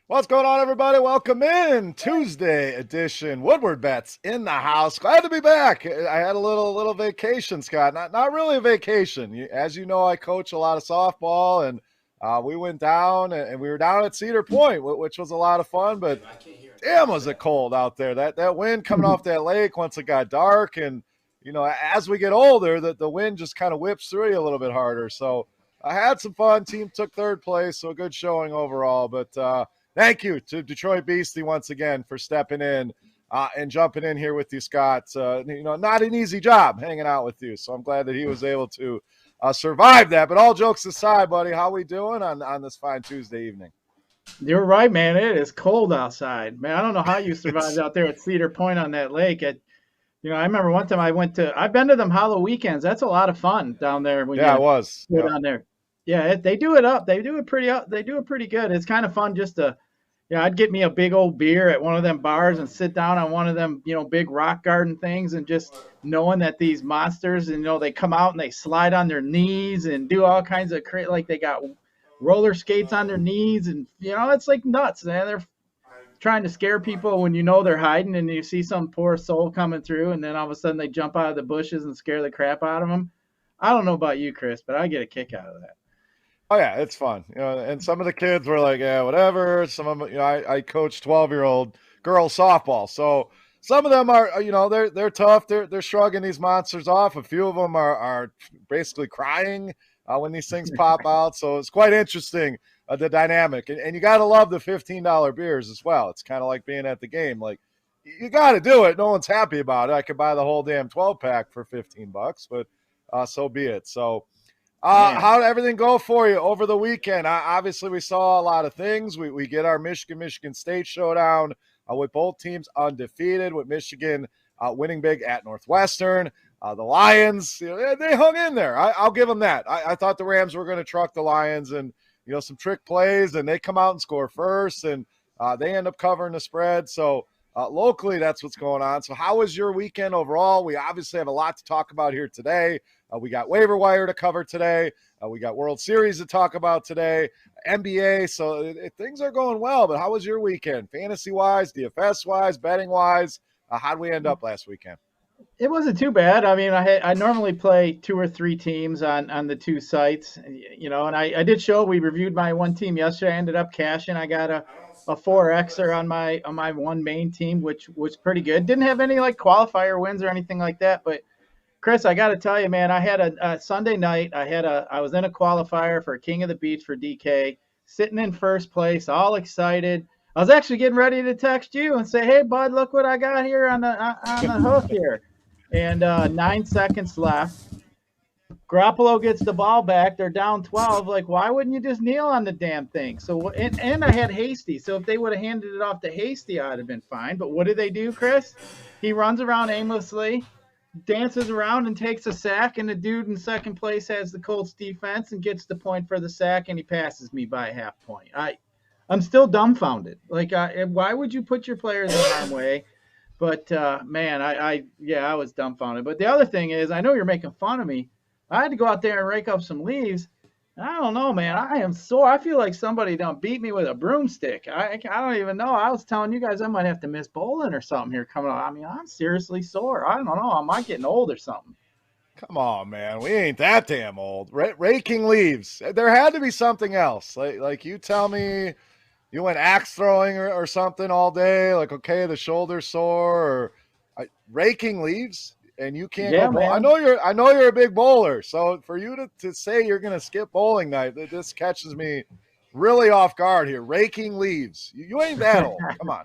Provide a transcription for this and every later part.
What's going on, everybody? Welcome in Tuesday edition. Woodward Bets in the house. Glad to be back. I had a little vacation, Scott. Not really a vacation. As you know, I coach a lot of softball, and we went down and we were down at Cedar Point, which was a lot of fun. But damn, was it cold out there? That wind coming off that lake once it got dark, and as we get older, the wind just kind of whips through you a little bit harder. So I had some fun. Team took third place, so a good showing overall. But thank you to Detroit Beastie once again for stepping in and jumping in here with you, Scott. Not an easy job hanging out with you, so I'm glad that he was able to survive that. But all jokes aside, buddy, how we doing on this fine Tuesday evening? You're right, man. It is cold outside, man. I don't know how you survived out there at Cedar Point on that lake. I remember one time I've been to them Hollow weekends. That's a lot of fun down there. It was. Go down there. Yeah, they do it up. They do it pretty good. It's kind of fun just to. Yeah, I'd get me a big old beer at one of them bars and sit down on one of them, big rock garden things, and just knowing that these monsters, and they come out and they slide on their knees and do all kinds of like they got roller skates on their knees, and it's like nuts, man. They're trying to scare people when they're hiding, and you see some poor soul coming through, and then all of a sudden they jump out of the bushes and scare the crap out of them. I don't know about you, Chris, but I get a kick out of that. Oh yeah, it's fun. And some of the kids were like, yeah, whatever. Some of them, I coach 12-year-old girls softball. So some of them are, they're tough. They're shrugging these monsters off. A few of them are basically crying when these things pop out. So it's quite interesting, the dynamic. And you got to love the $15 beers as well. It's kind of like being at the game. Like, you got to do it. No one's happy about it. I could buy the whole damn 12-pack for $15, but so be it. So how did everything go for you over the weekend? Obviously, we saw a lot of things. We get our Michigan State showdown with both teams undefeated, with Michigan winning big at Northwestern. The Lions, they hung in there. I'll give them that. I thought the Rams were going to truck the Lions and, some trick plays, and they come out and score first, and they end up covering the spread. So locally, that's what's going on. So how was your weekend overall? We obviously have a lot to talk about here today. We got waiver wire to cover today. We got World Series to talk about today, NBA. So things are going well, but how was your weekend? Fantasy-wise, DFS-wise, betting-wise? How'd we end up last weekend? It wasn't too bad. I mean, I normally play 2 or 3 teams on the 2 sites, and I did show. We reviewed my one team yesterday. I ended up cashing. I got a 4Xer on my one main team, which was pretty good. Didn't have any like qualifier wins or anything like that, but Chris, I got to tell you, man, I had a Sunday night. I was in a qualifier for King of the Beach for DK, sitting in first place, all excited. I was actually getting ready to text you and say, "Hey, bud, look what I got here on the hook here." And 9 seconds left. Garoppolo gets the ball back. They're down 12. Like, why wouldn't you just kneel on the damn thing? So, and I had Hasty. So if they would have handed it off to Hasty, I'd have been fine. But what did they do, Chris? He runs around aimlessly, dances around and takes a sack, and the dude in second place has the Colts defense and gets the point for the sack, and he passes me by a half point. I'm still dumbfounded. Like, why would you put your players in harm's way? But man, I was dumbfounded. But the other thing is, I know you're making fun of me. I had to go out there and rake up some leaves. I don't know, man. I am sore. I feel like somebody done beat me with a broomstick. I don't even know. I was telling you guys I might have to miss bowling or something here coming up. I mean, I'm seriously sore. I don't know. I might getting old or something. Come on, man. We ain't that damn old. Raking leaves. There had to be something else. Like you tell me you went axe throwing or something all day. Like, okay, the shoulder's sore. Or raking leaves. And you can't go bowl. I know you're a big bowler. So for you to say you're going to skip bowling night, this catches me really off guard here. Raking leaves. You ain't that old. Come on.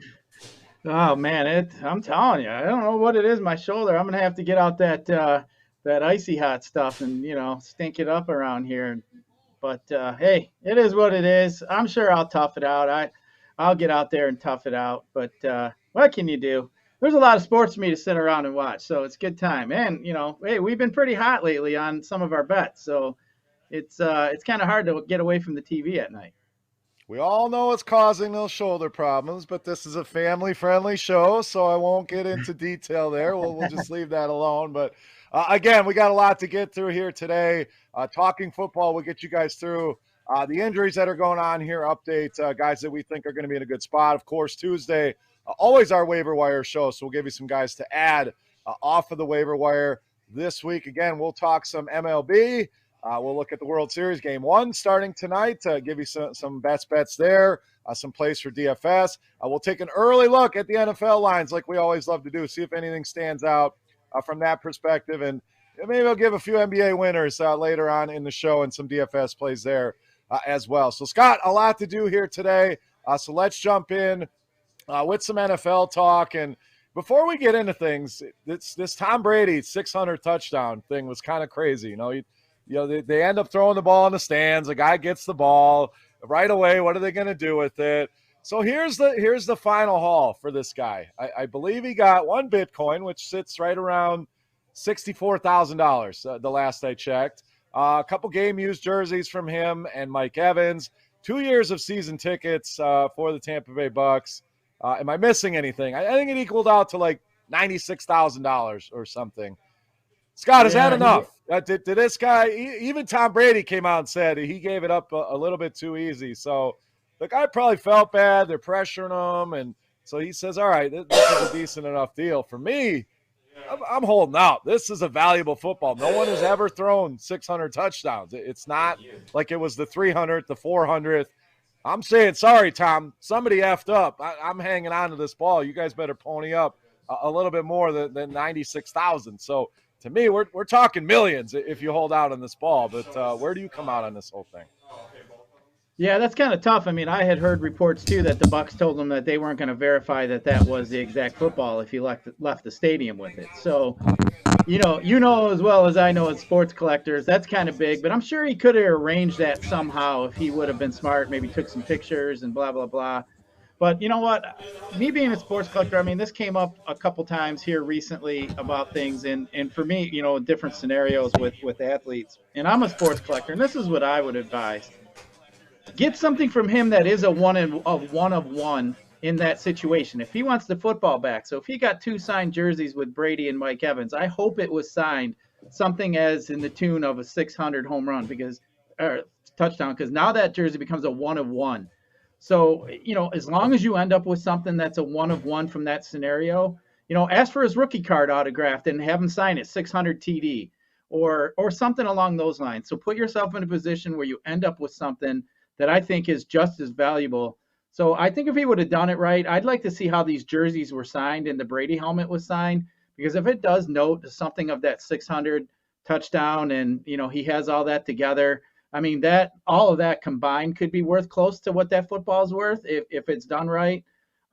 Oh man, I'm telling you, I don't know what it is. My shoulder. I'm going to have to get out that icy hot stuff and stink it up around here. But hey, it is what it is. I'm sure I'll tough it out. I'll get out there and tough it out. But what can you do? There's a lot of sports for me to sit around and watch, so it's a good time. And hey, we've been pretty hot lately on some of our bets, so it's kind of hard to get away from the TV at night. We all know what's causing those shoulder problems, but this is a family-friendly show, so I won't get into detail there. We'll just leave that alone. But again, we got a lot to get through here today. Talking football, we'll get you guys through the injuries that are going on here, update guys that we think are going to be in a good spot. Of course, Tuesday, always our waiver wire show, so we'll give you some guys to add off of the waiver wire this week. Again, we'll talk some MLB. We'll look at the World Series Game 1 starting tonight to give you some best bets there, some plays for DFS. We'll take an early look at the NFL lines like we always love to do, see if anything stands out from that perspective. And maybe I'll give a few NBA winners later on in the show and some DFS plays there as well. So, Scott, a lot to do here today. So let's jump in with some NFL talk. And before we get into things, this Tom Brady 600 touchdown thing was kind of crazy. They end up throwing the ball in the stands. A guy gets the ball right away. What are they going to do with it? So here's the final haul for this guy. I believe he got one Bitcoin, which sits right around $64,000 the last I checked. A couple game used jerseys from him and Mike Evans. 2 years of season tickets for the Tampa Bay Bucks. Am I missing anything? I think it equaled out to like $96,000 or something. Scott, is that enough? Did this guy, even Tom Brady came out and said he gave it up a little bit too easy. So the guy probably felt bad. They're pressuring him. And so he says, all right, this is a decent enough deal. For me, I'm holding out. This is a valuable football. No one has ever thrown 600 touchdowns. It's not like it was the 300th, the 400th. I'm saying, sorry, Tom, somebody effed up. I'm hanging on to this ball. You guys better pony up a little bit more than 96,000. So, to me, we're talking millions if you hold out on this ball. But where do you come out on this whole thing? Yeah, that's kind of tough. I mean, I had heard reports too that the Bucks told them that they weren't going to verify that was the exact football if you left the stadium with it. So, you know as well as I know as sports collectors, that's kind of big. But I'm sure he could have arranged that somehow if he would have been smart. Maybe took some pictures and blah blah blah. But you know what? Me being a sports collector, I mean, this came up a couple times here recently about things. And for me, different scenarios with athletes. And I'm a sports collector, and this is what I would advise. Get something from him that is a one of one in that situation. If he wants the football back. So if he got 2 signed jerseys with Brady and Mike Evans, I hope it was signed something as in the tune of a 600 home run or touchdown, because now that jersey becomes a one of one. So, as long as you end up with something that's a one of one from that scenario, ask for his rookie card autographed and have him sign it 600 TD or something along those lines. So put yourself in a position where you end up with something that I think is just as valuable. So I think if he would have done it right, I'd like to see how these jerseys were signed and the Brady helmet was signed, because if it does note something of that 600 touchdown and, he has all that together, I mean, that all of that combined could be worth close to what that football is worth if it's done right.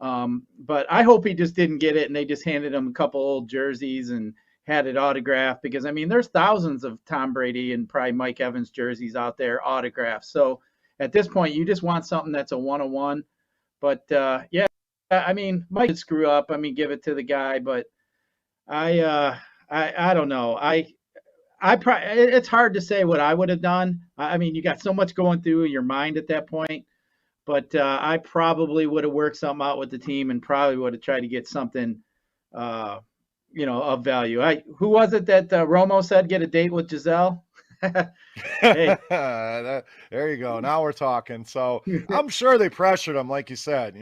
But I hope he just didn't get it and they just handed him a couple old jerseys and had it autographed, because, I mean, there's thousands of Tom Brady and probably Mike Evans jerseys out there autographed. So at this point, you just want something that's a one-on-one. But, yeah, I mean, Mike could screw up. I mean, give it to the guy. But I don't know. It's hard to say what I would have done. I mean, you got so much going through your mind at that point. But I probably would have worked something out with the team and probably would have tried to get something, of value. Who was it that Romo said get a date with Giselle? Hey. There you go. Now we're talking. So I'm sure they pressured him, like you said.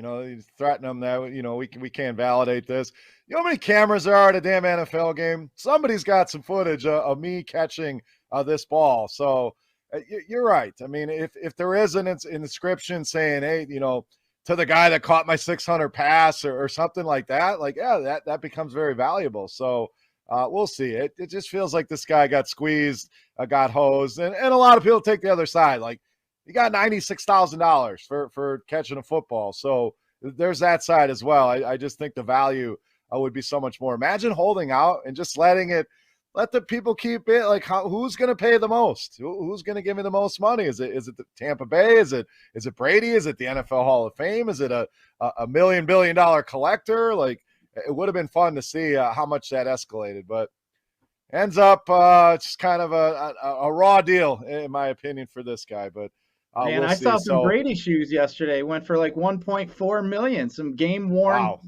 Threatened him that we can't validate this. You know how many cameras there are at a damn NFL game? Somebody's got some footage of me catching this ball. So you're right. I mean, if there is an inscription saying, hey, to the guy that caught my 600 pass or something like that, that becomes very valuable. So we'll see. It just feels like this guy got squeezed, got hosed, and a lot of people take the other side. Like, he got $96,000 for catching a football. So there's that side as well. I just think the value would be so much more. Imagine holding out and just let the people keep it. Like, who's going to pay the most? Who's going to give me the most money? Is it the Tampa Bay? Is it Brady? Is it the NFL Hall of Fame? Is it a $1 billion collector? Like, it would have been fun to see how much that escalated, but ends up just kind of a raw deal, in my opinion, for this guy. But Man, we'll I see. saw some So, Brady shoes yesterday. Went for like 1.4 million. Some game worn wow.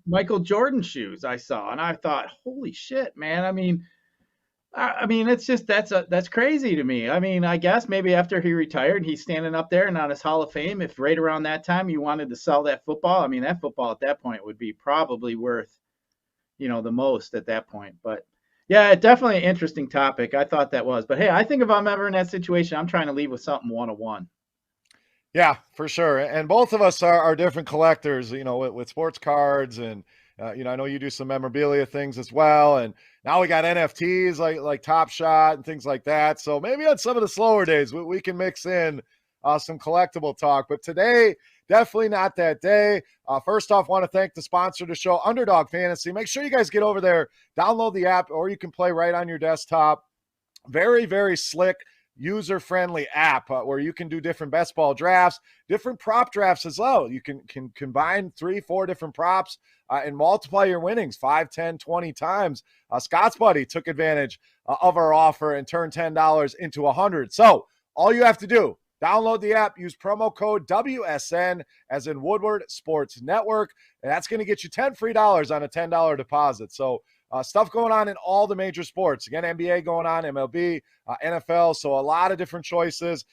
Michael Jordan shoes I saw, and I thought, holy shit, man. I mean, it's just that's crazy to me. I mean, I guess maybe after he retired, he's standing up there and on his Hall of Fame. If right around that time you wanted to sell that football, I mean, that football at that point would be probably worth, the most at that point. But yeah, definitely an interesting topic. I thought that was. But hey, I think if I'm ever in that situation, I'm trying to leave with something 101. Yeah, for sure. And both of us are different collectors, with sports cards and, I know you do some memorabilia things as well. And now we got NFTs like Top Shot and things like that. So maybe on some of the slower days, we can mix in some collectible talk. But today, definitely not that day. First off, want to thank the sponsor of the show, Underdog Fantasy. Make sure you guys get over there, download the app, or you can play right on your desktop. Very, very slick, user-friendly app where you can do different best ball drafts, different prop drafts as well. You can combine 3-4 different props and multiply your winnings 5, 10, 20 times. Scott's buddy took advantage of our offer and turned $10 into $100. So all you have to do, download the app, use promo code WSN as in Woodward Sports Network, and that's going to get you $10 free on a $10 deposit. So stuff going on in all the major sports. Again, NBA going on, MLB, NFL. So a lot of different choices.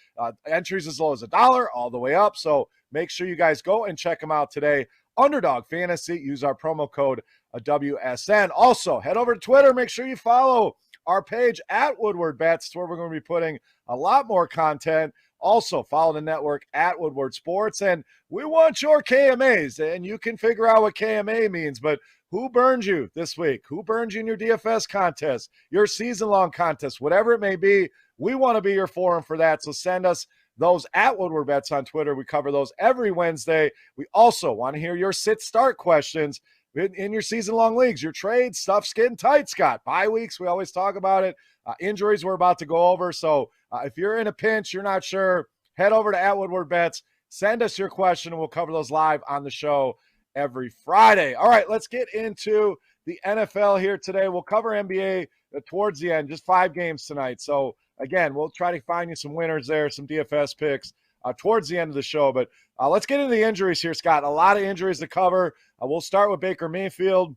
Entries as low as $1 all the way up. So make sure you guys go and check them out today. Underdog Fantasy. Use our promo code WSN. Also, head over to Twitter. Make sure you follow our page at Woodward Bets, where we're going to be putting a lot more content. Also, follow the network at Woodward Sports. And we want your KMAs. And you can figure out what KMA means, but who burned you this week? Who burned you in your DFS contest, your season-long contest, whatever it may be? We want to be your forum for that. So send us those at Woodward Bets on Twitter. We cover those every Wednesday. We also want to hear your sit-start questions in your season-long leagues. Your trade stuff's getting tight, Scott. Bye weeks, we always talk about it. Injuries we're about to go over. So if you're in a pinch, you're not sure, head over to at Woodward Bets. Send us your question, and we'll cover those live on the show every Friday. All right, let's get into the NFL here today. We'll cover NBA towards the end, just 5 games tonight. So, again, we'll try to find you some winners there, some DFS picks towards the end of the show. But let's get into the injuries here, Scott. A lot of injuries to cover. We'll start with Baker Mayfield.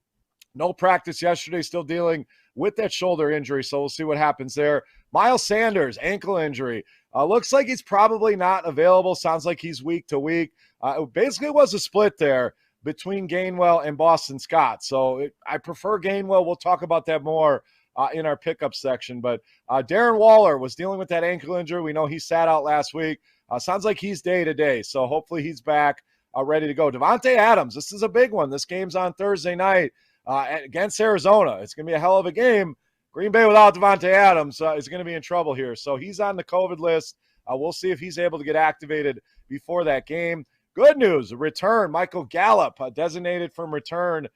No practice yesterday, still dealing with that shoulder injury, so we'll see what happens there. Miles Sanders, ankle injury. Looks like he's probably not available. Sounds like he's week to week. Basically, it was a split there between Gainwell and Boston Scott. So I prefer Gainwell. We'll talk about that more in our pickup section. But Darren Waller was dealing with that ankle injury. We know he sat out last week. Sounds like he's day-to-day. So hopefully he's back ready to go. Devontae Adams, this is a big one. This game's on Thursday night against Arizona. It's going to be a hell of a game. Green Bay without Devontae Adams is going to be in trouble here. So he's on the COVID list. We'll see if he's able to get activated before that game. Good news, return. Michael Gallup designated from return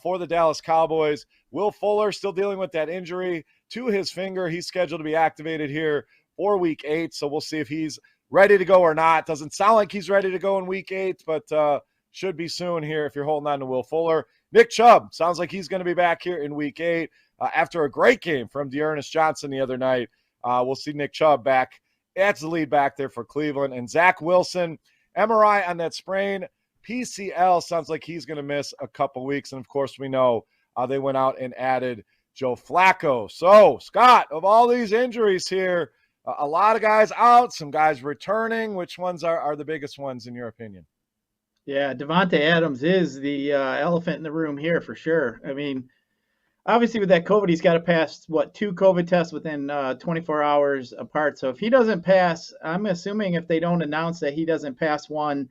for the Dallas Cowboys. Will Fuller still dealing with that injury to his finger. He's scheduled to be activated here for Week 8, so we'll see if he's ready to go or not. Doesn't sound like he's ready to go in Week 8, but should be soon here if you're holding on to Will Fuller. Nick Chubb, sounds like he's going to be back here in Week 8 after a great game from Dearness Johnson the other night. We'll see Nick Chubb back. That's the lead back there for Cleveland. And Zach Wilson, MRI on that sprain. PCL sounds like he's going to miss a couple weeks. And, of course, we know they went out and added Joe Flacco. So, Scott, of all these injuries here, a lot of guys out, some guys returning. Which ones are the biggest ones in your opinion? Yeah, Devontae Adams is the elephant in the room here for sure. I mean, obviously with that COVID, he's got to pass, 2 COVID tests within 24 hours apart. So if he doesn't pass, I'm assuming if they don't announce that he doesn't pass one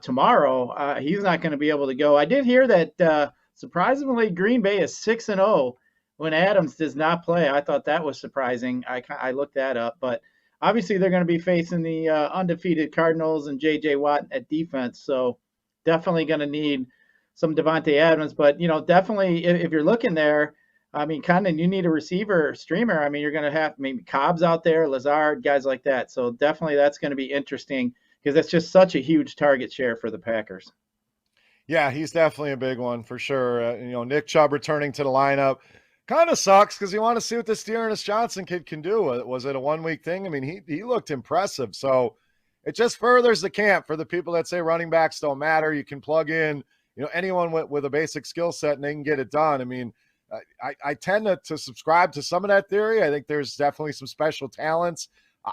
tomorrow, he's not going to be able to go. I did hear that surprisingly Green Bay is 6-0 when Adams does not play. I thought that was surprising. I looked that up, but obviously they're going to be facing the undefeated Cardinals and J.J. Watt at defense. So definitely going to need some Devontae Adams, but definitely if you're looking there, I mean, kind of you need a receiver streamer. I mean, you're going to have maybe Cobb's out there, Lazard, guys like that. So definitely that's going to be interesting because that's just such a huge target share for the Packers. Yeah, he's definitely a big one for sure. Nick Chubb returning to the lineup kind of sucks because you want to see what this Dearness Johnson kid can do. Was it a 1-week thing? I mean, he looked impressive. So it just furthers the camp for the people that say running backs don't matter. You can plug in, anyone with a basic skill set and they can get it done. I mean, I tend to subscribe to some of that theory. I think there's definitely some special talents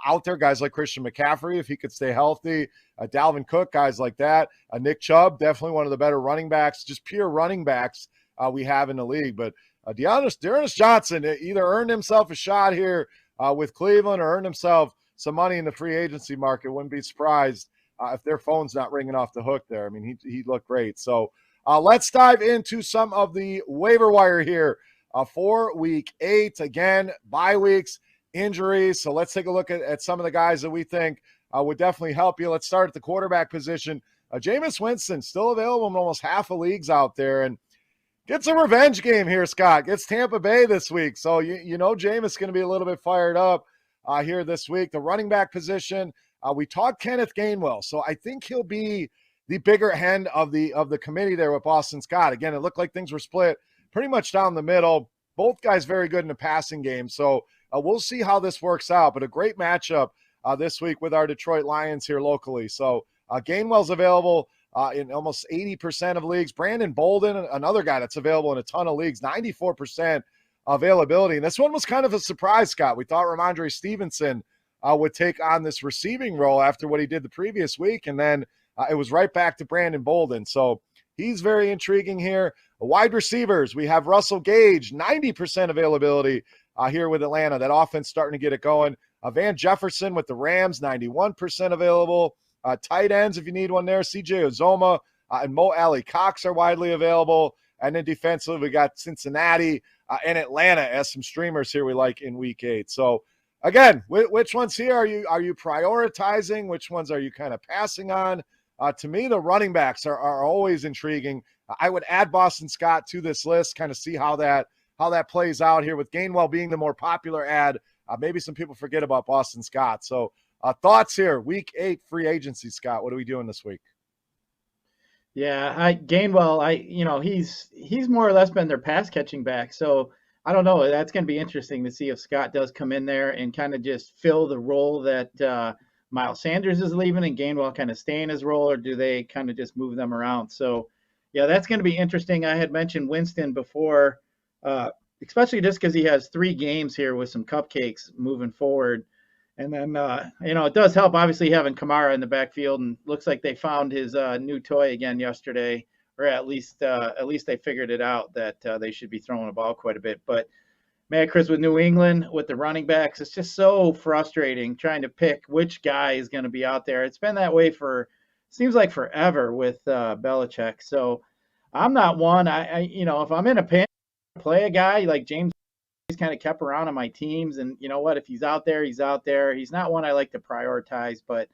out there, guys like Christian McCaffrey, if he could stay healthy, Dalvin Cook, guys like that, Nick Chubb, definitely one of the better running backs, just pure running backs we have in the league. But D'Ernest Johnson either earned himself a shot here with Cleveland or earned himself some money in the free agency market. Wouldn't be surprised if their phone's not ringing off the hook there. I mean, he looked great. So let's dive into some of the waiver wire here for week 8. Again, bye weeks, injuries. So let's take a look at some of the guys that we think would definitely help you. Let's start at the quarterback position. Jameis Winston still available in almost half of leagues out there, and gets a revenge game here, Scott. Gets Tampa Bay this week. So you know Jameis is going to be a little bit fired up here this week. The running back position, we talked Kenneth Gainwell. So I think he'll be the bigger end of the committee there with Boston Scott. Again, it looked like things were split pretty much down the middle. Both guys very good in the passing game. So we'll see how this works out. But a great matchup this week with our Detroit Lions here locally. So Gainwell's available in almost 80% of leagues. Brandon Bolden, another guy that's available in a ton of leagues, 94% availability. And this one was kind of a surprise, Scott. We thought Ramondre Stevenson would take on this receiving role after what he did the previous week. And then it was right back to Brandon Bolden. So he's very intriguing here. Wide receivers, we have Russell Gage, 90% availability here with Atlanta. That offense starting to get it going. Van Jefferson with the Rams, 91% available. Tight ends, if you need one there, CJ Uzoma and Mo Alley Cox are widely available. And then defensively, we got Cincinnati and Atlanta as some streamers here we like in week 8. So again, which ones here are you prioritizing? Which ones are you kind of passing on? To me, the running backs are always intriguing. I would add Boston Scott to this list, kind of see how that plays out here with Gainwell being the more popular ad. Maybe some people forget about Boston Scott. So thoughts here, week 8 free agency, Scott. What are we doing this week? Yeah, Gainwell, he's more or less been their pass catching back. So I don't know. That's going to be interesting to see if Scott does come in there and kind of just fill the role that Miles Sanders is leaving and Gainwell kind of stay in his role, or do they kind of just move them around? So yeah, that's going to be interesting. I had mentioned Winston before, especially just because he has 3 games here with some cupcakes moving forward. And then, it does help, obviously, having Kamara in the backfield, and looks like they found his new toy again yesterday, or at least they figured it out that they should be throwing the ball quite a bit. But, man, Chris, with New England, with the running backs, it's just so frustrating trying to pick which guy is going to be out there. It's been that way seems like forever with Belichick. So I'm not one. If I'm in a pinch, play a guy like James. He's kind of kept around on my teams, and you know what? If he's out there, he's out there. He's not one I like to prioritize, but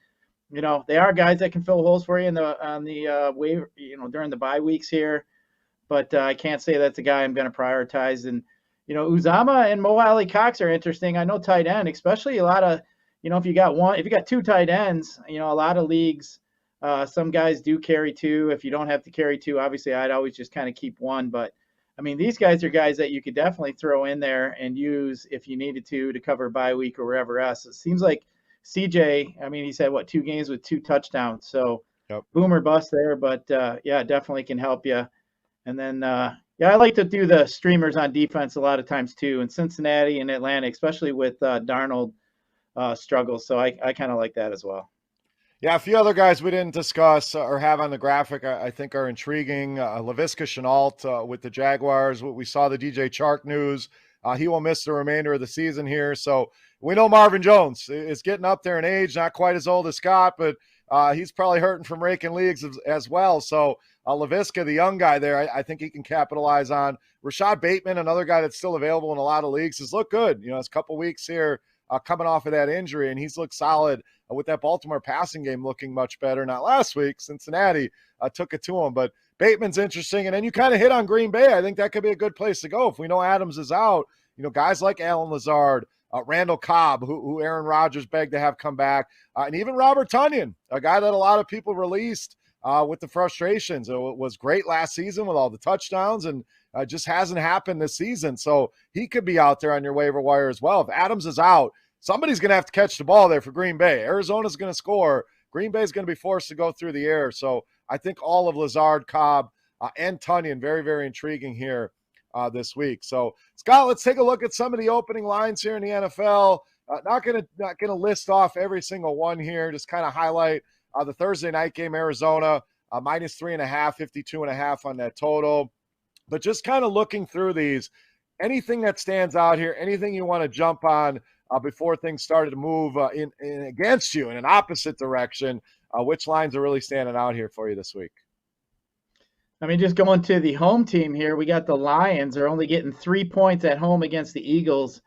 they are guys that can fill holes for you on the waiver, during the bye weeks here. But I can't say that's a guy I'm going to prioritize. And Uzama and Mo Alley Cox are interesting. I know tight end, especially a lot of if you got 2 tight ends, a lot of leagues, some guys do carry 2. If you don't have to carry 2, obviously I'd always just kind of keep 1, but. I mean, these guys are guys that you could definitely throw in there and use if you needed to cover bye week or wherever else. It seems like CJ, he's had 2 games with 2 touchdowns. So Yep. Boom or bust there, but definitely can help you. And then, I like to do the streamers on defense a lot of times too. In Cincinnati and Atlanta, especially with Darnold struggles. So I kind of like that as well. Yeah, a few other guys we didn't discuss or have on the graphic I think are intriguing. Laviska Shenault with the Jaguars. We saw the DJ Chark news. He will miss the remainder of the season here. So we know Marvin Jones is getting up there in age, not quite as old as Scott, but he's probably hurting from raking leagues as well. So Laviska, the young guy there, I think he can capitalize on. Rashad Bateman, another guy that's still available in a lot of leagues, has looked good. It's a couple weeks here coming off of that injury, and he's looked solid with that Baltimore passing game looking much better. Not last week, Cincinnati took it to him, but Bateman's interesting. And then you kind of hit on Green Bay. I think that could be a good place to go. If we know Adams is out, guys like Alan Lazard, Randall Cobb, who Aaron Rodgers begged to have come back, and even Robert Tonyan, a guy that a lot of people released with the frustrations. It was great last season with all the touchdowns, and just hasn't happened this season. So he could be out there on your waiver wire as well. If Adams is out, somebody's going to have to catch the ball there for Green Bay. Arizona's going to score. Green Bay is going to be forced to go through the air. So I think all of Lazard, Cobb, and Tunyon, very, very intriguing here this week. So, Scott, let's take a look at some of the opening lines here in the NFL. Not gonna list off every single one here. Just kind of highlight the Thursday night game, Arizona minus 3.5, 52.5 on that total. But just kind of looking through these, anything that stands out here, anything you want to jump on before things started to move in against you in an opposite direction. Which lines are really standing out here for you this week? I mean, just going to the home team here, we got the Lions. They're only getting 3 points at home against the Eagles.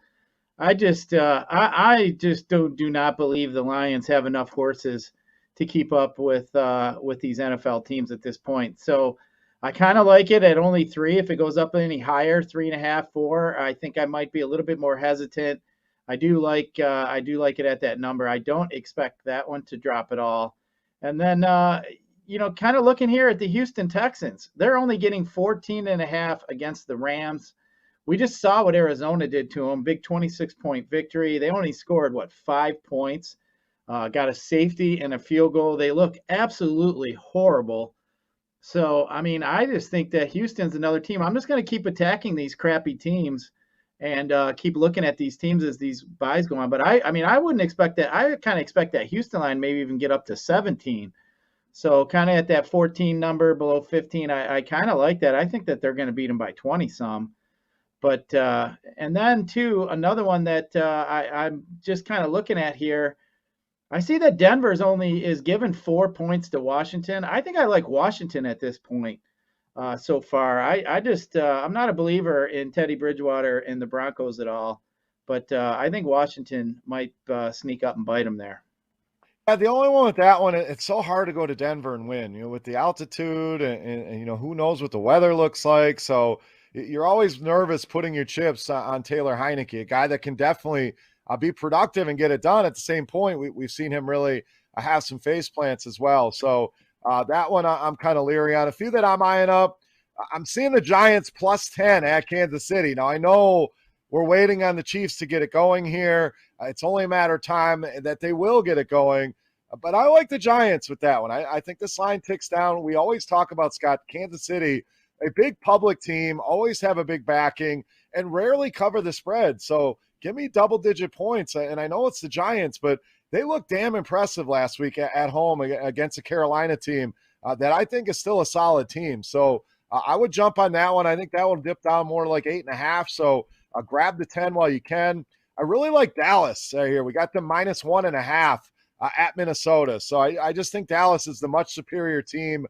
I just do not believe the Lions have enough horses to keep up with these NFL teams at this point. So I kind of like it at only 3. If it goes up any higher, 3.5, 4, I think I might be a little bit more hesitant. I do like it at that number. I don't expect that one to drop at all. And then kind of looking here at the Houston Texans, they're only getting 14.5 against the Rams. We just saw what Arizona did to them. Big 26-point victory. They only scored 5 points. Got a safety and a field goal. They look absolutely horrible. So, I mean, I just think that Houston's another team. I'm just going to keep attacking these crappy teams and keep looking at these teams as these buys go on. But I wouldn't expect that. I kind of expect that Houston line maybe even get up to 17. So kind of at that 14 number below 15, I kind of like that. I think that they're going to beat them by 20 some. But and then too, another one that I'm just kind of looking at here. I see that Denver's only is given 4 points to Washington. I think I like Washington at this point so far. I'm not a believer in Teddy Bridgewater and the Broncos at all, but I think Washington might sneak up and bite them there. Yeah, the only one with that one, it's so hard to go to Denver and win, with the altitude and who knows what the weather looks like. So you're always nervous putting your chips on Taylor Heineke, a guy that can definitely be productive and get it done. At the same point, we've seen him really have some face plants as well. So that one I'm kind of leery on. A few that I'm eyeing up, I'm seeing the Giants plus 10 at Kansas City. Now, I know we're waiting on the Chiefs to get it going here. It's only a matter of time that they will get it going. But I like the Giants with that one. I think this line ticks down. We always talk about, Scott, Kansas City, a big public team, always have a big backing, and rarely cover the spread. So give me double-digit points. And I know it's the Giants, but they look damn impressive last week at home against a Carolina team that I think is still a solid team. So I would jump on that one. I think that will dip down more like 8.5. So grab the 10 while you can. I really like Dallas here. We got them minus 1.5 at Minnesota. So I just think Dallas is the much superior team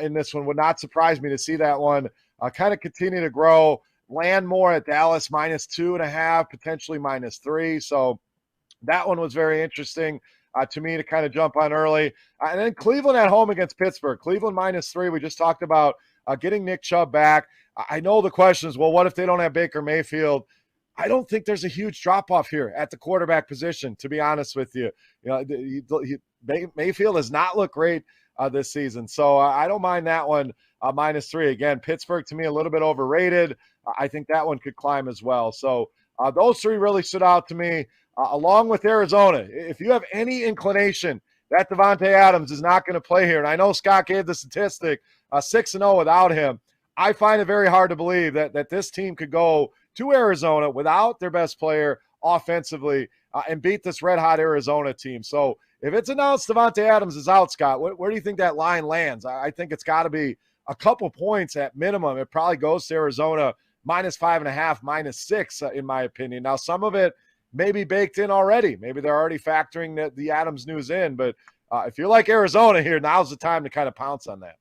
in this one. Would not surprise me to see that one kind of continue to grow, land more at Dallas minus 2.5, potentially minus 3. So that one was very interesting to me to kind of jump on early. And then Cleveland at home against Pittsburgh. Cleveland minus 3. We just talked about getting Nick Chubb back. I know the question is, well, what if they don't have Baker Mayfield? I don't think there's a huge drop-off here at the quarterback position, to be honest with you. Mayfield has not looked great this season. So I don't mind that one minus 3. Again, Pittsburgh, to me, a little bit overrated. I think that one could climb as well. So those 3 really stood out to me, along with Arizona. If you have any inclination that Davante Adams is not going to play here, and I know Scott gave the statistic 6-0 without him, I find it very hard to believe that this team could go to Arizona without their best player offensively and beat this red-hot Arizona team. So if it's announced Davante Adams is out, Scott, where do you think that line lands? I think it's got to be a couple points at minimum. It probably goes to Arizona minus 5.5, minus 6, in my opinion. Now, some of it may be baked in already. Maybe they're already factoring the Adams news in. But if you're like Arizona here, now's the time to kind of pounce on that.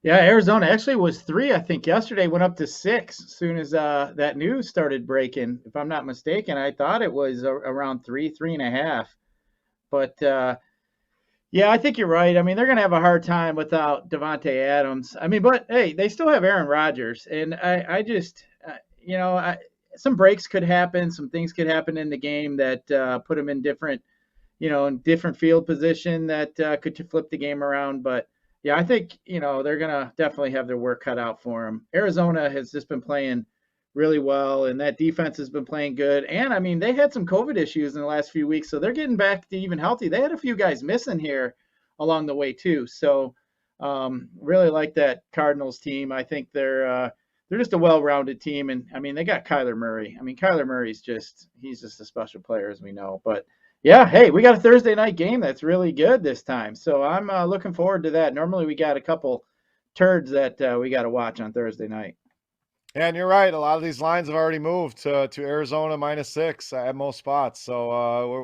Yeah, Arizona actually was 3, I think, yesterday, went up to 6 as soon as that news started breaking. If I'm not mistaken, I thought it was around 3.5. But, yeah, I think you're right. I mean, they're going to have a hard time without Davante Adams. I mean, but, hey, they still have Aaron Rodgers. And I just, some breaks could happen. Some things could happen in the game that put them in different field position that could flip the game around. But, yeah, I think, they're going to definitely have their work cut out for them. Arizona has just been playing really well, and that defense has been playing good. And I mean, they had some COVID issues in the last few weeks, so they're getting back to even healthy. They had a few guys missing here along the way too. So really like that Cardinals team. I think they're just a well-rounded team, and I mean, they got Kyler Murray. I mean, Kyler Murray's he's just a special player, as we know. But yeah, hey, we got a Thursday night game that's really good this time, so I'm looking forward to that. Normally, we got a couple turds that we got to watch on Thursday night. And you're right. A lot of these lines have already moved to Arizona -6 at most spots. So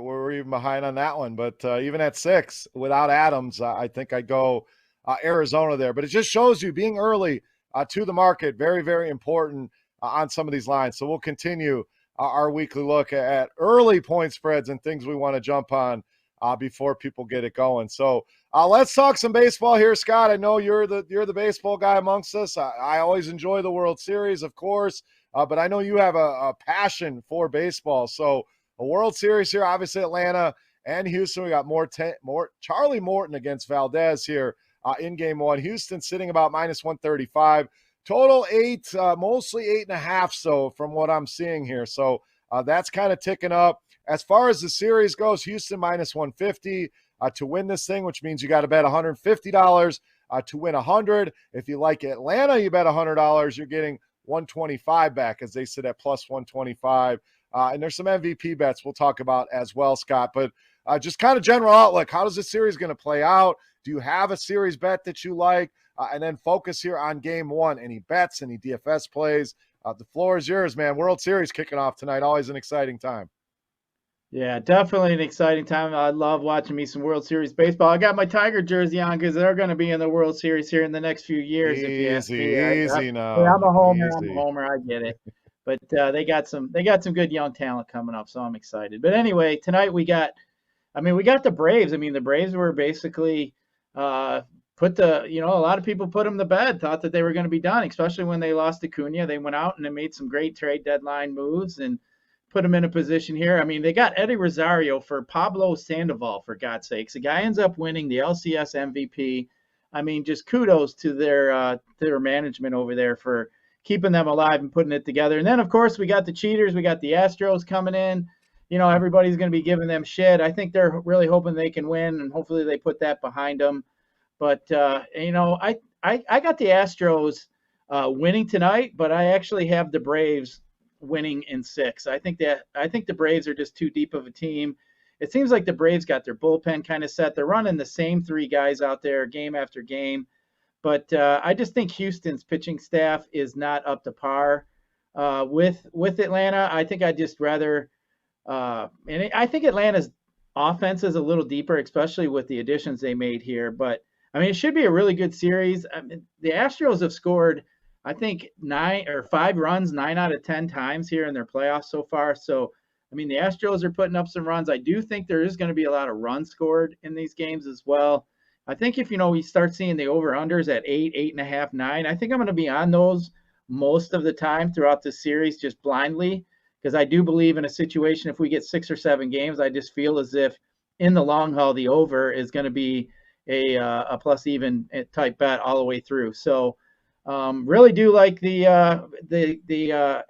we're even behind on that one. But even at 6, without Adams, I think I'd go Arizona there. But it just shows you being early to the market, very, very important on some of these lines. So we'll continue our weekly look at early point spreads and things we want to jump on before people get it going. So let's talk some baseball here, Scott. I know you're the baseball guy amongst us. I always enjoy the World Series, of course, but I know you have a passion for baseball. So a World Series here, obviously Atlanta and Houston. We got more Charlie Morton against Valdez here in Game 1. Houston sitting about -135. Total 8, mostly 8.5. So from what I'm seeing here, so that's kind of ticking up. As far as the series goes, Houston -150 to win this thing, which means you got to bet $150 to win 100. If you like Atlanta, you bet $100. You're getting 125 back as they sit at +125. And there's some MVP bets we'll talk about as well, Scott. But just kind of general outlook. How does this series going to play out? Do you have a series bet that you like? And then focus here on Game 1. Any bets, any DFS plays? The floor is yours, man. World Series kicking off tonight. Always an exciting time. Yeah, definitely an exciting time. I love watching me some World Series baseball. I got my Tiger jersey on because they're going to be in the World Series here in the next few years. Easy, if you ask me. easy now. I'm a homer. Easy. I'm a homer. I get it. But they got some good young talent coming up, so I'm excited. But anyway, tonight we got the Braves. I mean, the Braves were basically a lot of people put them to bed, thought that they were going to be done, especially when they lost Acuna. They went out and they made some great trade deadline moves and put them in a position here. I mean, they got Eddie Rosario for Pablo Sandoval, for God's sakes. The guy ends up winning the LCS MVP. I mean, just kudos to their management over there for keeping them alive and putting it together. And then, of course, we got the cheaters. We got the Astros coming in. You know, everybody's going to be giving them shit. I think they're really hoping they can win, and hopefully they put that behind them. But, I got the Astros winning tonight, but I actually have the Braves winning in 6. I think the Braves are just too deep of a team. It seems like the Braves got their bullpen kind of set. They're running the same 3 guys out there game after game. But I just think Houston's pitching staff is not up to par with Atlanta. I think I'd just rather and I think Atlanta's offense is a little deeper, especially with the additions they made here. But I mean, it should be a really good series. I mean, the Astros have scored, I think, 5 runs 9 out of 10 times here in their playoffs so far. So, I mean, the Astros are putting up some runs. I do think there is going to be a lot of runs scored in these games as well. I think if, we start seeing the over-unders at 8, 8.5, 9, I think I'm going to be on those most of the time throughout the series just blindly, because I do believe in a situation if we get 6 or 7 games, I just feel as if in the long haul the over is going to be a plus even type bet all the way through. So really do like the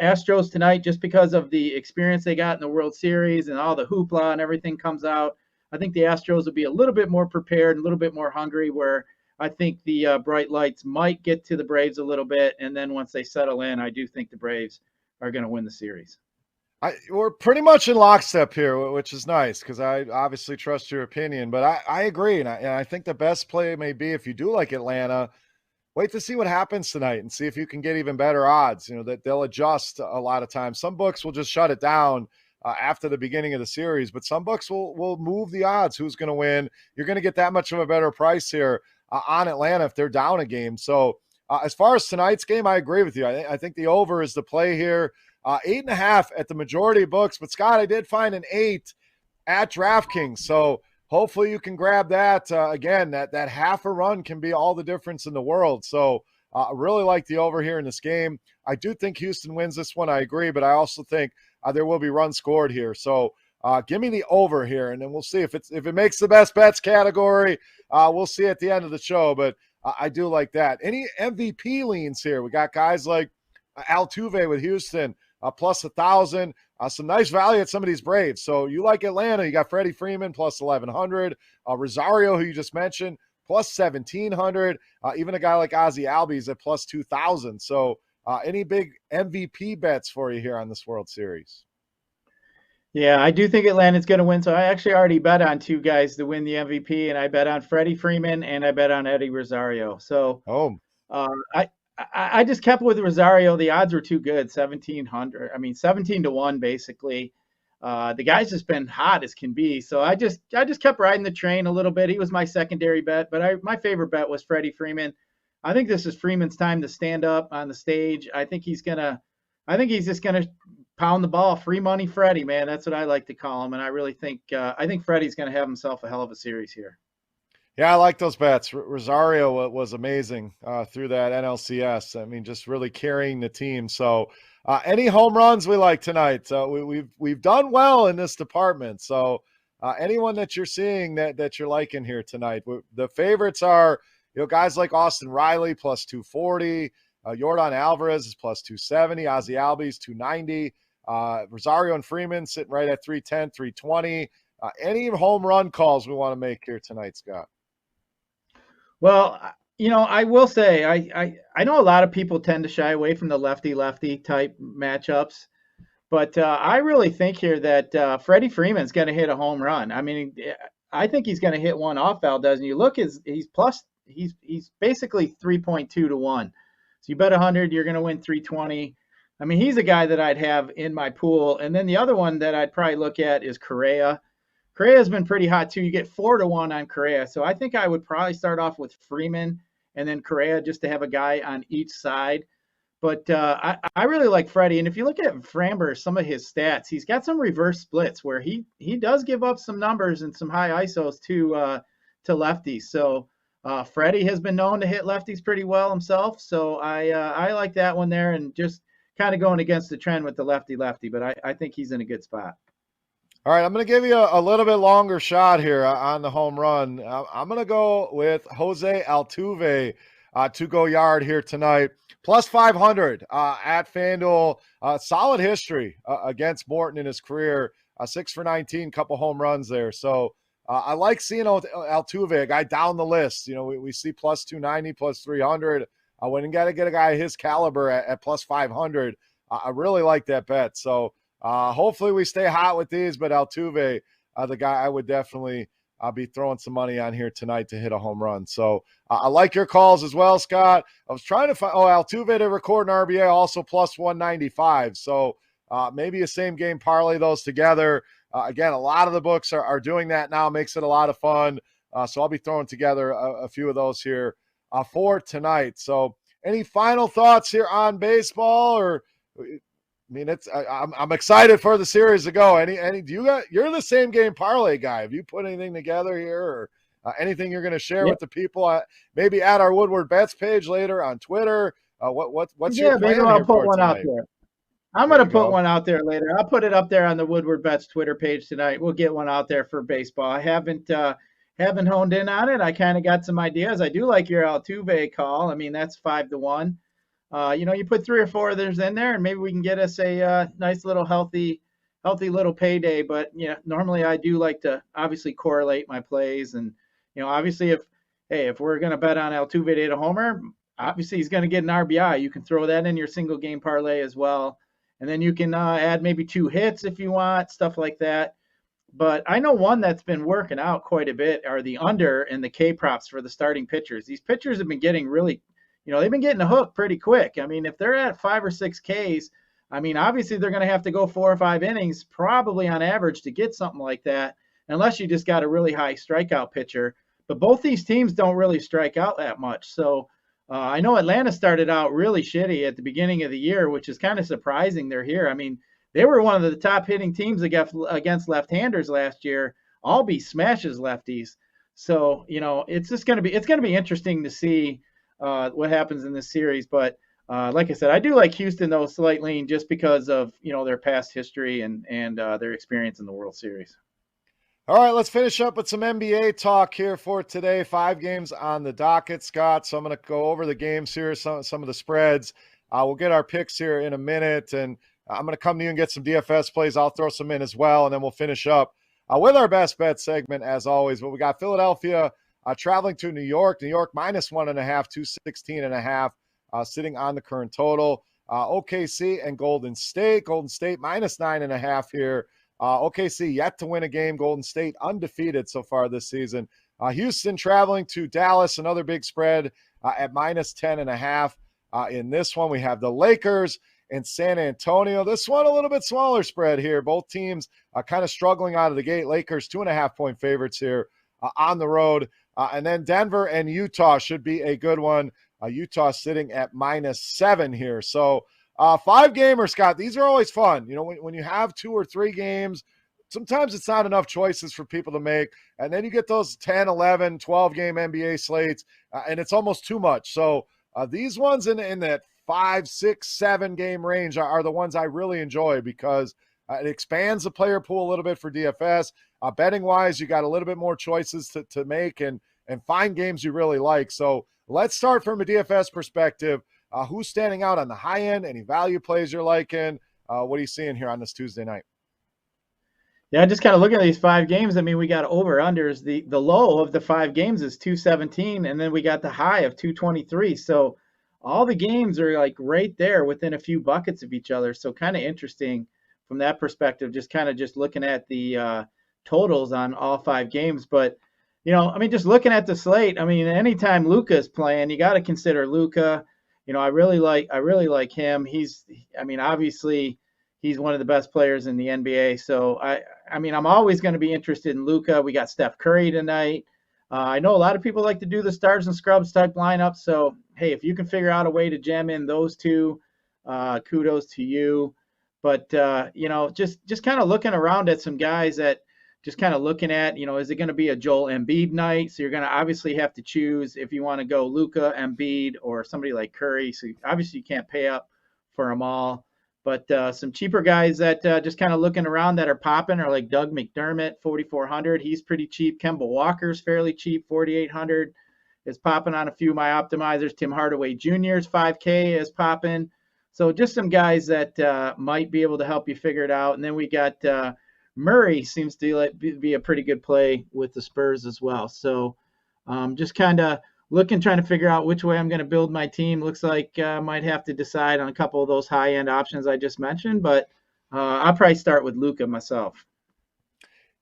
Astros tonight just because of the experience they got in the World Series and all the hoopla and everything comes out. I think the Astros will be a little bit more prepared, a little bit more hungry, where I think the bright lights might get to the Braves a little bit. And then once they settle in, I do think the Braves are going to win the series. We're pretty much in lockstep here, which is nice because I obviously trust your opinion. But I agree, and I think the best play may be if you do like Atlanta, wait to see what happens tonight and see if you can get even better odds. That they'll adjust a lot of times. Some books will just shut it down after the beginning of the series, but some books will move the odds. Who's going to win? You're going to get that much of a better price here on Atlanta if they're down a game. So as far as tonight's game, I agree with you. I think the over is the play here. 8.5 at the majority of books, but Scott, I did find an 8 at DraftKings. So hopefully you can grab that. Again, that half a run can be all the difference in the world. So I really like the over here in this game. I do think Houston wins this one. I agree, but I also think there will be runs scored here. So give me the over here, and then we'll see if it makes the best bets category. We'll see at the end of the show, but I do like that. Any MVP leans here? We got guys like Altuve with Houston, plus 1,000. Some nice value at some of these Braves. So you like Atlanta, you got Freddie Freeman plus 1,100. Rosario, who you just mentioned, plus 1,700. Even a guy like Ozzie Albies at plus 2,000. So any big MVP bets for you here on this World Series? Yeah, I do think Atlanta's going to win. So I actually already bet on two guys to win the MVP, and I bet on Freddie Freeman and I bet on Eddie Rosario. So Oh, uh, I, I just kept with Rosario. The odds were too good, 1,700. I mean, 17-1 basically. The guy's just been hot as can be. So I just kept riding the train a little bit. He was my secondary bet, but my favorite bet was Freddie Freeman. I think this is Freeman's time to stand up on the stage. I think he's just gonna pound the ball. Free money, Freddie, man. That's what I like to call him. And I think Freddie's gonna have himself a hell of a series here. yeah, I like those bets. Rosario was amazing through that NLCS. I mean, just really carrying the team. So, any home runs we like tonight? We've done well in this department. So, anyone that you're seeing that you're liking here tonight? The favorites are guys like Austin Riley plus 240, Yordan Alvarez is plus 270, Ozzie Albies 290, Rosario and Freeman sitting right at 310, 320. Any home run calls we want to make here tonight, Scott? Well, I will say I know a lot of people tend to shy away from the lefty-lefty type matchups, but I really think here that Freddie Freeman's going to hit a home run. I mean, I think he's going to hit one off Valdez. And you look, he's basically 3.2 to 1. So you bet 100, you're going to win 320. I mean, he's a guy that I'd have in my pool. And then the other one that I'd probably look at is Correa. Correa's been pretty hot too. You get 4 to 1 on Correa. So I think I would probably start off with Freeman and then Correa just to have a guy on each side. But I really like Freddie. And if you look at Framber, some of his stats, he's got some reverse splits where he does give up some numbers and some high ISOs to lefties. So Freddie has been known to hit lefties pretty well himself. So I like that one there, and just kind of going against the trend with the lefty. But I think he's in a good spot. All right, I'm going to give you a little bit longer shot here on the home run. I'm going to go with Jose Altuve to go yard here tonight. Plus 500 at FanDuel. Solid history against Morton in his career. 6 for 19, couple home runs there. So I like seeing Altuve, a guy down the list. We see plus 290, plus 300. When you got to get a guy his caliber at plus 500, I really like that bet. So hopefully we stay hot with these, but Altuve, the guy I would definitely be throwing some money on here tonight to hit a home run. So I like your calls as well, Scott. I was trying to find, Altuve to record an RBA, also plus 195. So maybe a same game parlay those together. Again, a lot of the books are doing that now, makes it a lot of fun. So I'll be throwing together a few of those here for tonight. So any final thoughts here on baseball? Or I mean, I'm excited for the series to go. You're the same game parlay guy. Have you put anything together here, or anything you're going to share with the people? Maybe at our Woodward Bets page later on Twitter. What's your plan maybe I'll here put for one tonight? out there. I'm going to put one out there later. I'll put it up there on the Woodward Bets Twitter page tonight. We'll get one out there for baseball. I haven't honed in on it. I kind of got some ideas. I do like your Altuve call. I mean, that's 5 to 1. You put 3 or 4 others in there, and maybe we can get us a nice little healthy little payday. But normally I do like to obviously correlate my plays, and obviously if we're going to bet on Altuve to hit a homer, obviously he's going to get an RBI. You can throw that in your single game parlay as well, and then you can add maybe 2 hits if you want, stuff like that. But I know one that's been working out quite a bit are the under and the K props for the starting pitchers. These pitchers have been getting really, they've been getting a hook pretty quick. I mean, if they're at 5 or 6 Ks, I mean, obviously they're going to have to go 4 or 5 innings, probably on average, to get something like that, unless you just got a really high strikeout pitcher. But both these teams don't really strike out that much. So I know Atlanta started out really shitty at the beginning of the year, which is kind of surprising they're here. I mean, they were one of the top hitting teams against left-handers last year. Albie smashes lefties. So, it's going to be interesting to see what happens in this series. But like I said, I do like Houston, though, slight lean, just because of, their past history and their experience in the World Series. All right, let's finish up with some NBA talk here for today. 5 games on the docket, Scott. So I'm going to go over the games here, some of the spreads. We'll get our picks here in a minute, and I'm going to come to you and get some DFS plays. I'll throw some in as well, and then we'll finish up with our best bet segment as always. But we got Philadelphia traveling to New York. New York -1.5, 216.5, sitting on the current total. OKC and Golden State. Golden State -9.5 here. OKC yet to win a game. Golden State undefeated so far this season. Houston traveling to Dallas, another big spread at -10.5. In this one, we have the Lakers and San Antonio. This one, a little bit smaller spread here. Both teams kind of struggling out of the gate. Lakers 2.5-point favorites here on the road. And then Denver and Utah should be a good one. Utah sitting at -7 here. So 5-gamer, Scott, these are always fun. You know, when you have 2 or 3 games, sometimes it's not enough choices for people to make. And then you get those 10, 11, 12-game NBA slates, and it's almost too much. So these ones in that 5, 6, 7-game range are the ones I really enjoy because it expands the player pool a little bit for DFS. Betting-wise, you got a little bit more choices to make and find games you really like. So let's start from a DFS perspective. Who's standing out on the high end? Any value plays you're liking? What are you seeing here on this Tuesday night? Yeah, just kind of looking at these 5 games. I mean, we got over-unders. The low of the 5 games is 217, and then we got the high of 223. So all the games are like right there within a few buckets of each other. So kind of interesting from that perspective, just looking at the totals on all 5 games. But, you know, I mean, just looking at the slate, I mean, anytime Luka is playing, you got to consider Luka. You know, I really like him. Obviously he's one of the best players in the NBA. So I mean, I'm always going to be interested in Luka. We got Steph Curry tonight. I know a lot of people like to do the stars and scrubs type lineup. So, hey, if you can figure out a way to jam in those two, kudos to you. But, you know, just kind of looking around at some guys that just kind of looking at, you know, is it going to be a Joel Embiid night? So you're going to obviously have to choose if you want to go Luka, Embiid, or somebody like Curry. So obviously you can't pay up for them all. But some cheaper guys that just kind of looking around that are popping are like Doug McDermott, 4,400. He's pretty cheap. Kemba Walker's fairly cheap, 4,800. Is popping on a few of my optimizers. Tim Hardaway Jr.'s 5K is popping. So just some guys that might be able to help you figure it out. And then we got Murray seems to be a pretty good play with the Spurs as well. So just kind of trying to figure out which way I'm going to build my team. Looks like I might have to decide on a couple of those high-end options I just mentioned, but I'll probably start with Luka myself.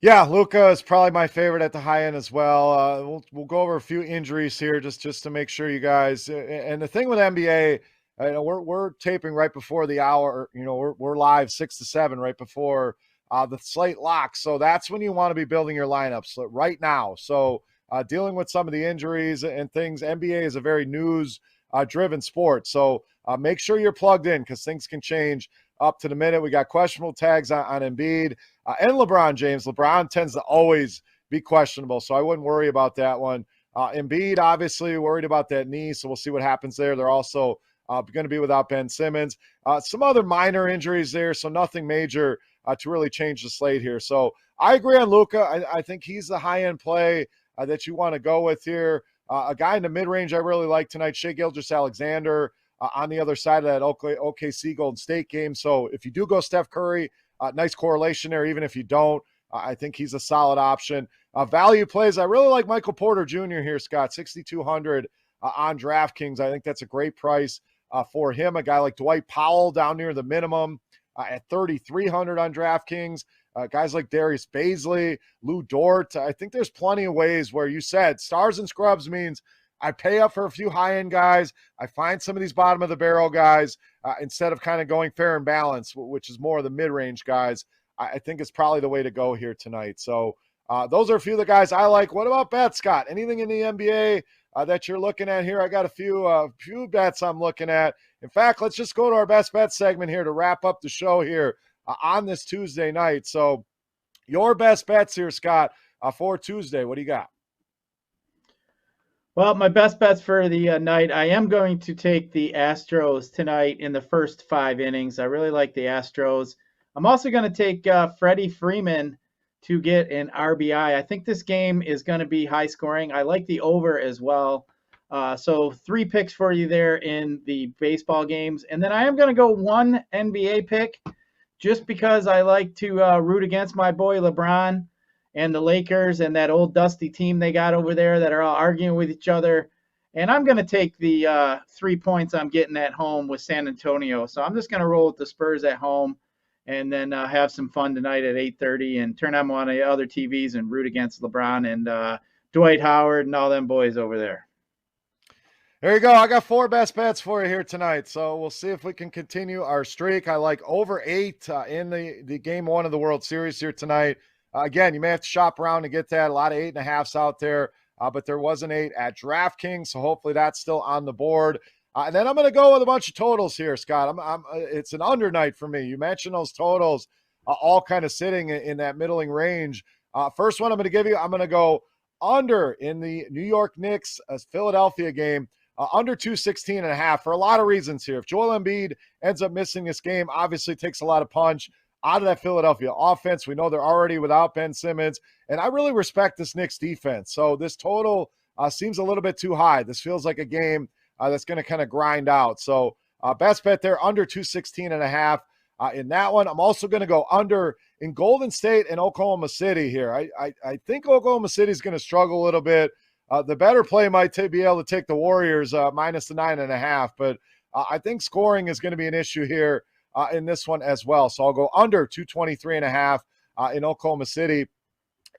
Yeah, Luka is probably my favorite at the high end as well. We'll go over a few injuries here just to make sure you guys. And the thing with NBA, you know, we're taping right before the hour. You know, we're live 6 to 7 right before the slate locks. So that's when you want to be building your lineups right now. So dealing with some of the injuries and things, NBA is a very news-driven sport. So make sure you're plugged in because things can change up to the minute. We got questionable tags on Embiid and LeBron James. LeBron tends to always be questionable, so I wouldn't worry about that one. Embiid, obviously, worried about that knee, so we'll see what happens there. They're also going to be without Ben Simmons. Some other minor injuries there, so nothing major to really change the slate here. So I agree on Luka. I think he's the high-end play that you want to go with here. A guy in the mid-range I really like tonight, Shai Gilgeous-Alexander, on the other side of that OKC Golden State game. So if you do go Steph Curry, nice correlation there. Even if you don't, I think he's a solid option. Value plays, I really like Michael Porter Jr. here, Scott, 6,200 on DraftKings. I think that's a great price for him. A guy like Dwight Powell down near the minimum at 3,300 on DraftKings. Guys like Darius Baisley, Lou Dort. I think there's plenty of ways where you said stars and scrubs means I pay up for a few high-end guys. I find some of these bottom-of-the-barrel guys instead of kind of going fair and balanced, which is more of the mid-range guys. I think it's probably the way to go here tonight. So those are a few of the guys I like. What about bets, Scott? Anything in the NBA that you're looking at here? I got a few bets I'm looking at. In fact, let's just go to our best bet segment here to wrap up the show here on this Tuesday night. So your best bets here, Scott, for Tuesday. What do you got? Well, my best bets for the night, I am going to take the Astros tonight in the first 5 innings. I really like the Astros. I'm also going to take Freddie Freeman to get an RBI. I think this game is going to be high scoring. I like the over as well. So 3 picks for you there in the baseball games. And then I am going to go one NBA pick just because I like to root against my boy LeBron and the Lakers and that old dusty team they got over there that are all arguing with each other. And I'm going to take the 3 points I'm getting at home with San Antonio. So I'm just going to roll with the Spurs at home and then have some fun tonight at 8:30 and turn on one of the other TVs and root against LeBron and Dwight Howard and all them boys over there. There you go. I got 4 best bets for you here tonight. So we'll see if we can continue our streak. I like over 8 in the game 1 of the World Series here tonight. Again, you may have to shop around to get that. A lot of 8.5s out there, but there was an 8 at DraftKings. So hopefully that's still on the board. And then I'm going to go with a bunch of totals here, Scott. It's an under night for me. You mentioned those totals all kind of sitting in that middling range. First one I'm going to give you, I'm going to go under in the New York Knicks Philadelphia game. Under 216.5 for a lot of reasons here. If Joel Embiid ends up missing this game, obviously takes a lot of punch out of that Philadelphia offense. We know they're already without Ben Simmons, and I really respect this Knicks defense. So this total seems a little bit too high. This feels like a game that's going to kind of grind out. So best bet there, under 216.5 in that one. I'm also going to go under in Golden State and Oklahoma City here. I think Oklahoma City is going to struggle a little bit. The better play might be able to take the Warriors minus the 9.5, but I think scoring is going to be an issue here in this one as well. So I'll go under 223.5 in Oklahoma City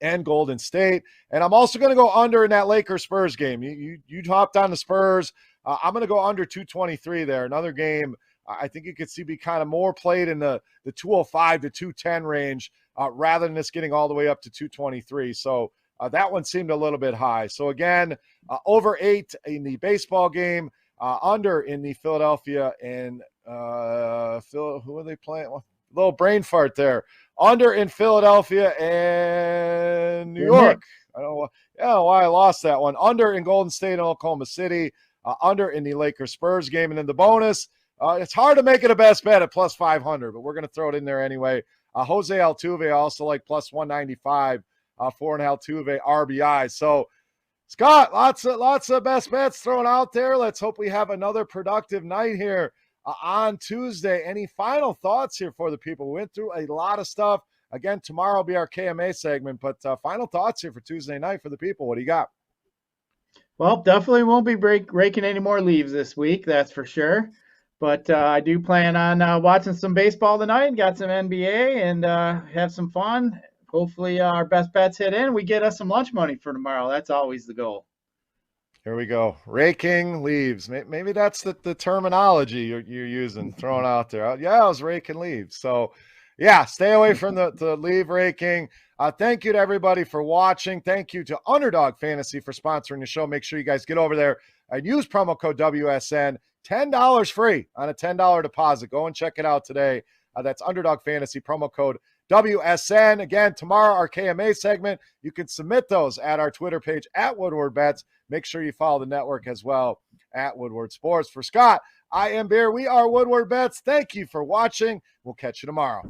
and Golden State. And I'm also going to go under in that Lakers-Spurs game. You hopped on the Spurs. I'm going to go under 223 there. Another game I think you could see be kind of more played in the 205 to 210 range rather than this getting all the way up to 223. So that one seemed a little bit high. So again, over 8 in the baseball game, under in the Philadelphia and who are they playing? Well, little brain fart there. Under in Philadelphia and New York. I don't know why I lost that one. Under in Golden State and Oklahoma City. Under in the Lakers-Spurs game. And then the bonus, it's hard to make it a best bet at plus 500, but we're going to throw it in there anyway. Jose Altuve, I also like plus 195. For an Altuve RBI. So, Scott, lots of best bets thrown out there. Let's hope we have another productive night here on Tuesday. Any final thoughts here for the people? We went through a lot of stuff. Again, tomorrow will be our KMA segment, but final thoughts here for Tuesday night for the people. What do you got? Well, definitely won't be raking any more leaves this week, that's for sure. But I do plan on watching some baseball tonight, got some NBA, and have some fun. Hopefully our best bets hit in. We get us some lunch money for tomorrow. That's always the goal. Here we go. Raking leaves. Maybe that's the terminology you're using, throwing out there. Yeah, I was raking leaves. So, yeah, stay away from the leave raking. Thank you to everybody for watching. Thank you to Underdog Fantasy for sponsoring the show. Make sure you guys get over there and use promo code WSN. $10 free on a $10 deposit. Go and check it out today. That's Underdog Fantasy, promo code WSN. Again, tomorrow, our KMA segment. You can submit those at our Twitter page at Woodward Bets. Make sure you follow the network as well at Woodward Sports. For Scott, I am Beer. We are Woodward Bets. Thank you for watching. We'll catch you tomorrow.